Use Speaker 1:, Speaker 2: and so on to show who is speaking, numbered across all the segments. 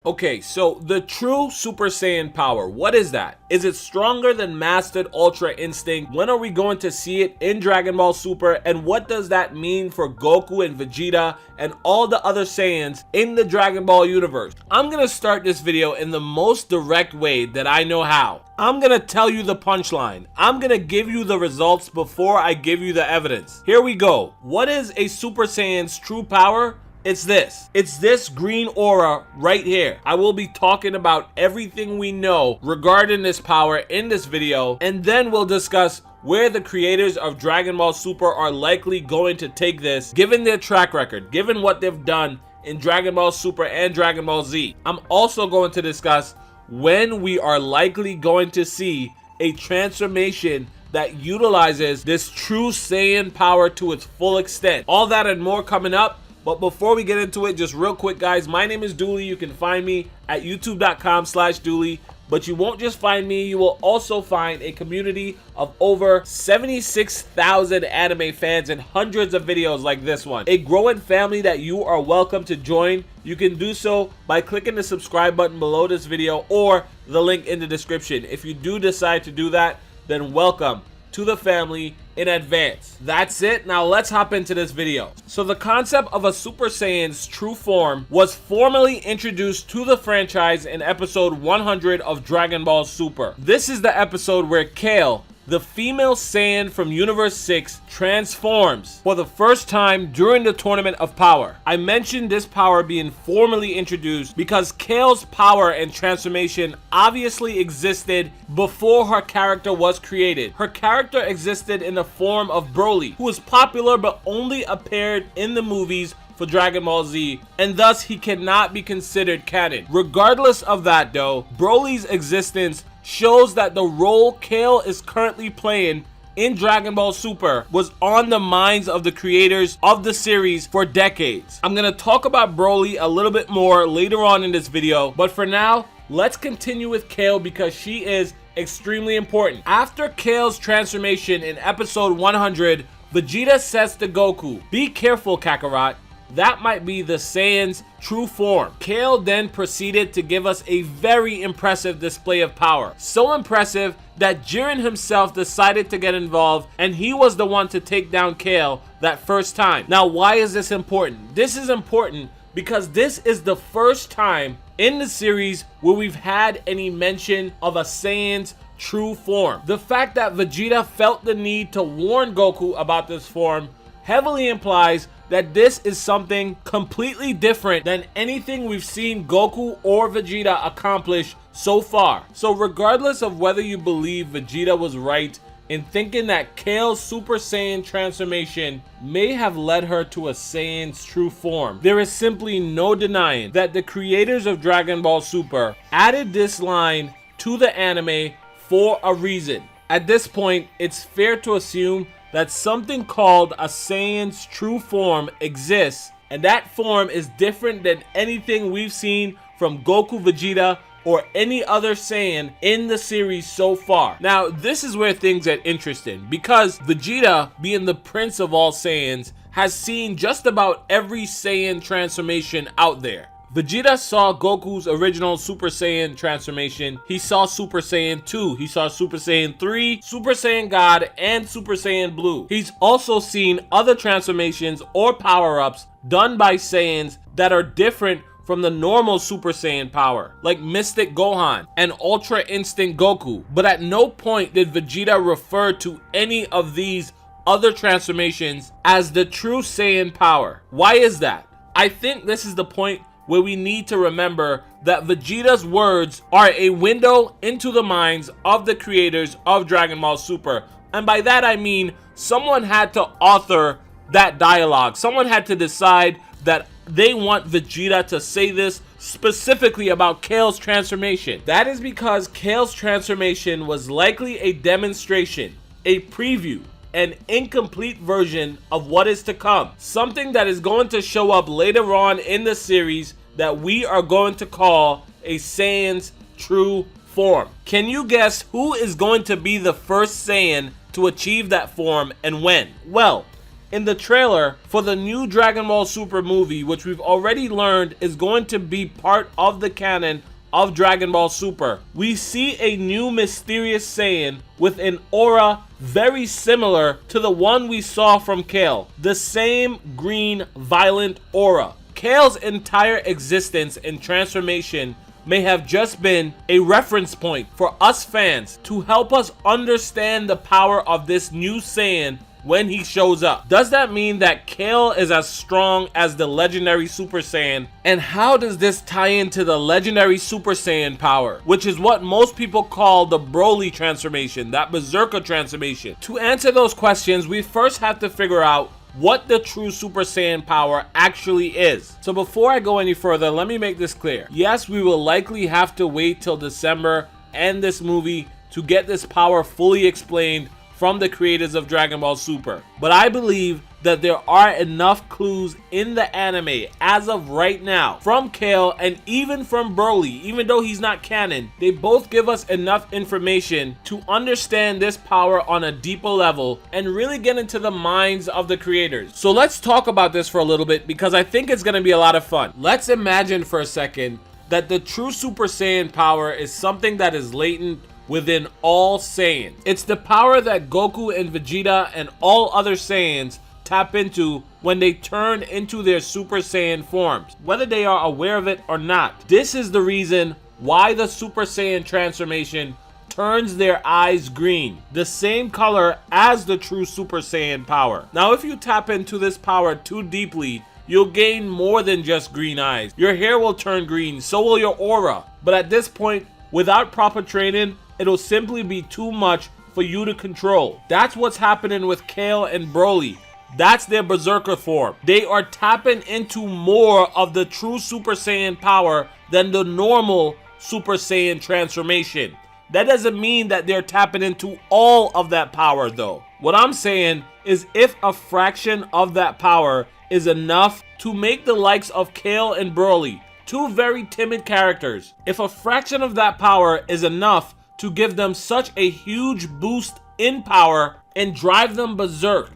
Speaker 1: Okay, so the True Super Saiyan power, what is that? Is it stronger than Mastered Ultra Instinct? When are we going to see it in Dragon Ball Super? And what does that mean for Goku and Vegeta and all the other Saiyans in the Dragon Ball universe? I'm gonna start this video in the most direct way that I know how. I'm gonna tell you the punchline. I'm gonna give you the results before I give you the evidence. Here we go. What is a Super Saiyan's true power? It's this green aura right here. I will be talking about everything we know regarding this power in this video, and then we'll discuss where the creators of Dragon Ball Super are likely going to take this, given their track record, given what they've done in Dragon Ball Super and Dragon Ball Z. I'm also going to discuss when we are likely going to see a transformation that utilizes this True Saiyan power to its full extent. All that and more coming up. But before we get into it, just real quick, guys, my name is Dooley. You can find me at youtube.com/Dooley. But you won't just find me, you will also find a community of over 76,000 anime fans and hundreds of videos like this one. A growing family that you are welcome to join. You can do so by clicking the subscribe button below this video or the link in the description. If you do decide to do that, then welcome to the family in advance. That's it. Now let's hop into this video. So the concept of a Super Saiyan's true form was formally introduced to the franchise in episode 100 of Dragon Ball Super. This is the episode where Kale, the female Saiyan from Universe 6, transforms for the first time during the Tournament of Power. I mentioned this power being formally introduced because Kale's power and transformation obviously existed before her character was created. Her character existed in the form of Broly, who was popular but only appeared in the movies for Dragon Ball Z, and thus he cannot be considered canon. Regardless of that though, Broly's existence shows that the role Kale is currently playing in Dragon Ball Super was on the minds of the creators of the series for decades. I'm gonna talk about Broly a little bit more later on in this video, but for now, let's continue with Kale because she is extremely important. After Kale's transformation in episode 100, Vegeta says to Goku, "Be careful, Kakarot. That might be the Saiyan's true form." Kale then proceeded to give us a very impressive display of power. So impressive that Jiren himself decided to get involved, and he was the one to take down Kale that first time. Now, why is this important? This is important because this is the first time in the series where we've had any mention of a Saiyan's true form. The fact that Vegeta felt the need to warn Goku about this form heavily implies that this is something completely different than anything we've seen Goku or Vegeta accomplish so far. So regardless of whether you believe Vegeta was right in thinking that Kale's Super Saiyan transformation may have led her to a Saiyan's true form, there is simply no denying that the creators of Dragon Ball Super added this line to the anime for a reason. At this point, it's fair to assume that something called a Saiyan's true form exists, and that form is different than anything we've seen from Goku, Vegeta, or any other Saiyan in the series so far. Now, this is where things get interesting, because Vegeta, being the prince of all Saiyans, has seen just about every Saiyan transformation out there. Vegeta saw Goku's original Super Saiyan transformation. He saw Super Saiyan 2. He saw Super Saiyan 3, Super Saiyan God, and Super Saiyan Blue. He's also seen other transformations or power-ups done by Saiyans that are different from the normal Super Saiyan power, like Mystic Gohan and Ultra Instinct Goku. But at no point did Vegeta refer to any of these other transformations as the True Saiyan power. Why is that? I think this is the point where we need to remember that Vegeta's words are a window into the minds of the creators of Dragon Ball Super. And by that I mean someone had to author that dialogue. Someone had to decide that they want Vegeta to say this specifically about Kale's transformation. That is because Kale's transformation was likely a demonstration, a preview, an incomplete version of what is to come. Something that is going to show up later on in the series that we are going to call a Saiyan's true form. Can you guess who is going to be the first Saiyan to achieve that form and when? Well, In the trailer for the new Dragon Ball Super movie, which we've already learned is going to be part of the canon of Dragon Ball Super, we see a new mysterious Saiyan with an aura very similar to the one we saw from Kale. The same green, violent aura. Kale's entire existence and transformation may have just been a reference point for us fans to help us understand the power of this new Saiyan when he shows up. Does that mean that Kale is as strong as the legendary Super Saiyan? And how does this tie into the legendary Super Saiyan power, which is what most people call the Broly transformation, that Berserker transformation? To answer those questions, we first have to figure out what the true Super Saiyan power actually is. So before I go any further, let me make this clear. Yes, we will likely have to wait till December and this movie to get this power fully explained from the creators of Dragon Ball Super. But I believe that there are enough clues in the anime as of right now from Kale and even from Broly, even though he's not canon. They both give us enough information to understand this power on a deeper level and really get into the minds of the creators. So let's talk about this for a little bit because I think it's going to be a lot of fun. Let's imagine for a second that the true Super Saiyan power is something that is latent within all Saiyans. It's the power that Goku and Vegeta and all other Saiyans tap into when they turn into their Super Saiyan forms, whether they are aware of it or not. This is the reason why the Super Saiyan transformation turns their eyes green, the same color as the true Super Saiyan power. Now, if you tap into this power too deeply, you'll gain more than just green eyes. Your hair will turn green, so will your aura. But at this point, without proper training, it'll simply be too much for you to control. That's what's happening with Kale and Broly. That's their Berserker form. They are tapping into more of the true Super Saiyan power than the normal Super Saiyan transformation. That doesn't mean that they're tapping into all of that power though. What I'm saying is if a fraction of that power is enough to make the likes of Kale and Broly, two very timid characters, if a fraction of that power is enough to give them such a huge boost in power and drive them berserk,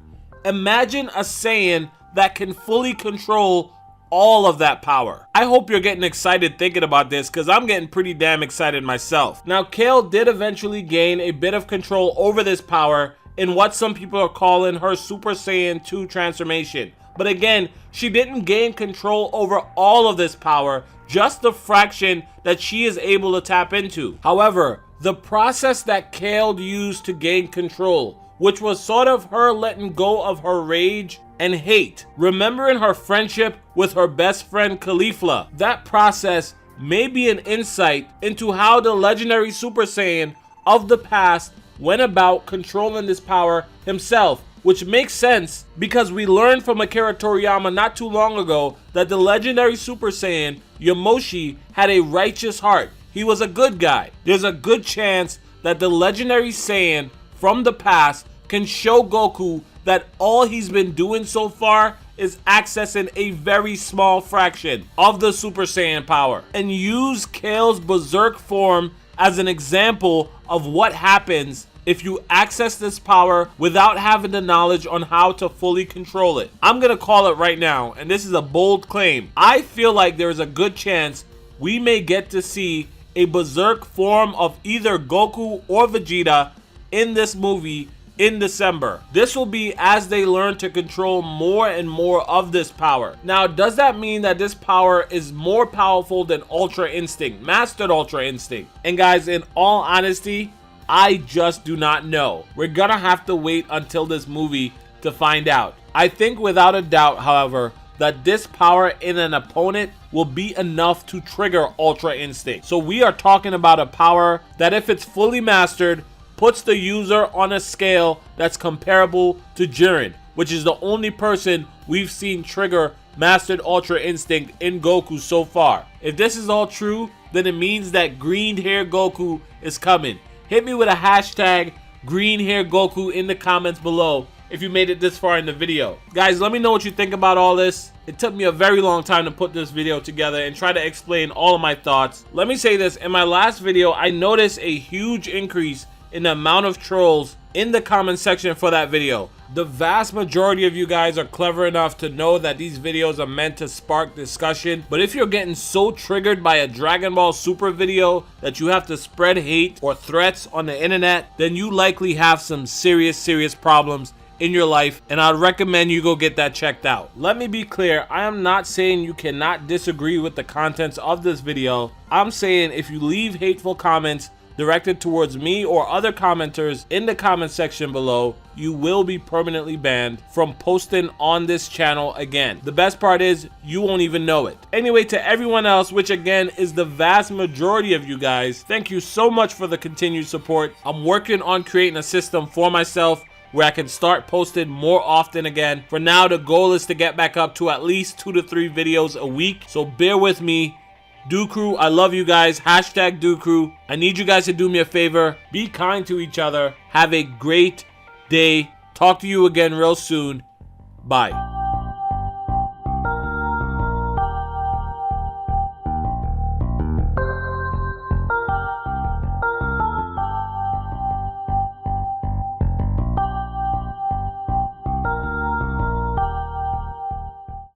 Speaker 1: imagine a Saiyan that can fully control all of that power. I hope you're getting excited thinking about this because I'm getting pretty damn excited myself. Now, Kale did eventually gain a bit of control over this power in what some people are calling her Super Saiyan 2 transformation. But again, she didn't gain control over all of this power, just the fraction that she is able to tap into. However, the process that Kale used to gain control, which was sort of her letting go of her rage and hate, remembering her friendship with her best friend Caulifla, that process may be an insight into how the legendary Super Saiyan of the past went about controlling this power himself, which makes sense because we learned from Akira Toriyama not too long ago that the legendary Super Saiyan Yamoshi had a righteous heart. He was a good guy. There's a good chance that the legendary Saiyan from the past can show Goku that all he's been doing so far is accessing a very small fraction of the Super Saiyan power, and use Kale's Berserk form as an example of what happens if you access this power without having the knowledge on how to fully control it. I'm gonna call it right now, and this is a bold claim. I feel like there's a good chance we may get to see a Berserk form of either Goku or Vegeta in this movie in December. This will be as they learn to control more and more of this power. Now, does that mean that this power is more powerful than Ultra Instinct, Mastered Ultra Instinct? And guys, in all honesty, I just do not know. We're gonna have to wait until this movie to find out. I think without a doubt, however, that this power in an opponent will be enough to trigger Ultra Instinct. So we are talking about a power that, if it's fully mastered, puts the user on a scale that's comparable to Jiren, which is the only person we've seen trigger Mastered Ultra Instinct in Goku so far. If this is all true, then it means that green hair Goku is coming. Hit me with a hashtag green hair Goku in the comments below if you made it this far in the video. Guys, let me know what you think about all this. It took me a very long time to put this video together and try to explain all of my thoughts. Let me say this, in my last video, I noticed a huge increase in the amount of trolls in the comment section for that video. The vast majority of you guys are clever enough to know that these videos are meant to spark discussion, but if you're getting so triggered by a Dragon Ball Super video that you have to spread hate or threats on the internet, then you likely have some serious problems in your life, and I'd recommend you go get that checked out. Let me be clear, I am not saying you cannot disagree with the contents of this video. I'm saying if you leave hateful comments directed towards me or other commenters in the comment section below, you will be permanently banned from posting on this channel again. The best part is you won't even know it. Anyway, to everyone else, which again is the vast majority of you guys, thank you so much for the continued support. I'm working on creating a system for myself where I can start posting more often again. For now, the goal is to get back up to at least 2 to 3 videos a week, so bear with me. Do Crew, I love you guys. Hashtag Do Crew. I need you guys to do me a favor. Be kind to each other. Have a great day. Talk to you again real soon. Bye.